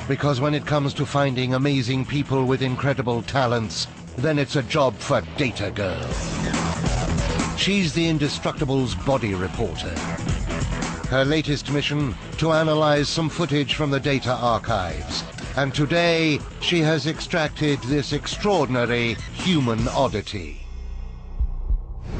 Because when it comes to finding amazing people with incredible talents, then it's a job for Data Girl. She's the Indestructible's body reporter. Her latest mission, to analyze some footage from the data archives. And today, she has extracted this extraordinary human oddity.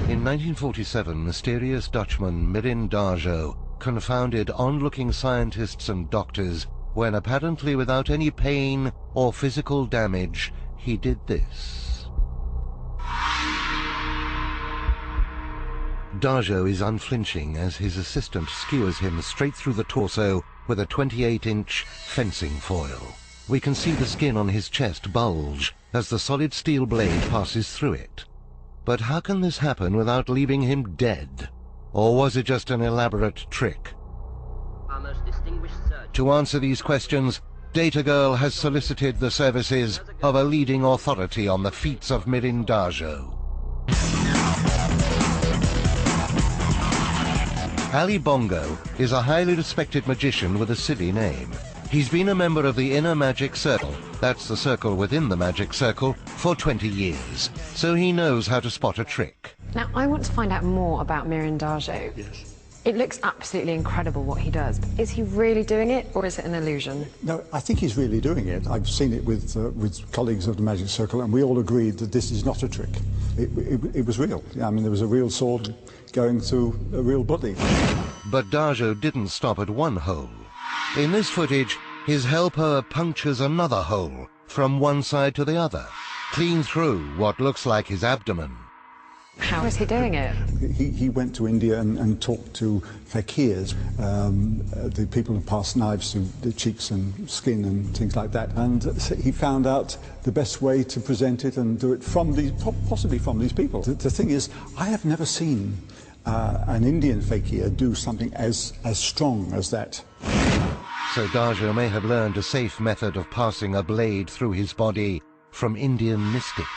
In 1947, mysterious Dutchman Mirin Darjo confounded onlooking scientists and doctors when, apparently without any pain or physical damage, he did this. Darjo is unflinching as his assistant skewers him straight through the torso with a 28-inch fencing foil. We can see the skin on his chest bulge as the solid steel blade passes through it. But how can this happen without leaving him dead? Or was it just an elaborate trick? Our most distinguished surgeon. To answer these questions, Data Girl has solicited the services of a leading authority on the feats of Mirin Darjo. Ali Bongo is a highly respected magician with a silly name. He's been a member of the Inner Magic Circle, that's the circle within the Magic Circle, for 20 years, so he knows how to spot a trick. Now, I want to find out more about Mirin Darjo. Yes. It looks absolutely incredible what he does, but is he really doing it, or is it an illusion? No, I think he's really doing it. I've seen it with colleagues of the Magic Circle, and we all agreed that this is not a trick. It was real. I mean, there was a real sword going through a real body. But Darjo didn't stop at one hole. In this footage, his helper punctures another hole from one side to the other, clean through what looks like his abdomen. How is he doing it? He went to India and talked to fakirs, the people who pass knives through the cheeks and skin and things like that, and he found out the best way to present it and do it from these, possibly from these people. The thing is, I have never seen an Indian fakir do something as strong as that. So Darjo may have learned a safe method of passing a blade through his body from Indian mystics.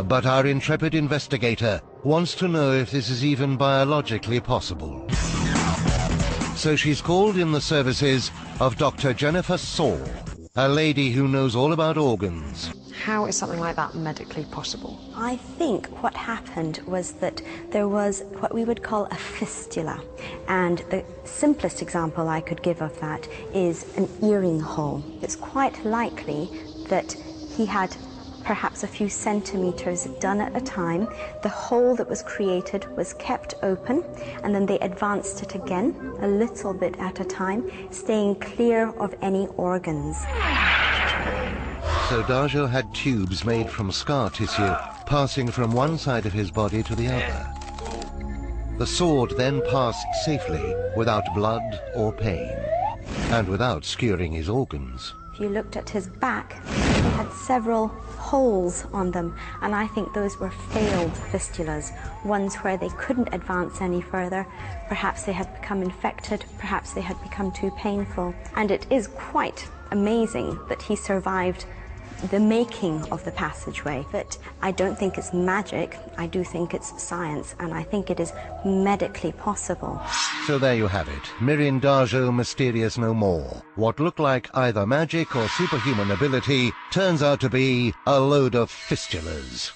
But our intrepid investigator wants to know if this is even biologically possible. So she's called in the services of Dr. Jennifer Saul, a lady who knows all about organs. How is something like that medically possible? I think what happened was that there was what we would call a fistula, and the simplest example I could give of that is an earring hole. It's quite likely that he had perhaps a few centimeters done at a time. The hole that was created was kept open, and then they advanced it again a little bit at a time, staying clear of any organs. So Darjo had tubes made from scar tissue passing from one side of his body to the other. The sword then passed safely without blood or pain, and without skewering his organs. If you looked at his back, he had several holes on them, and I think those were failed fistulas, ones where they couldn't advance any further. Perhaps they had become infected, perhaps they had become too painful. And it is quite amazing that he survived the making of the passageway. But I don't think it's magic, I do think it's science, and I think it is medically possible. So there you have it, Mirin Darjo mysterious no more. What looked like either magic or superhuman ability turns out to be a load of fistulas.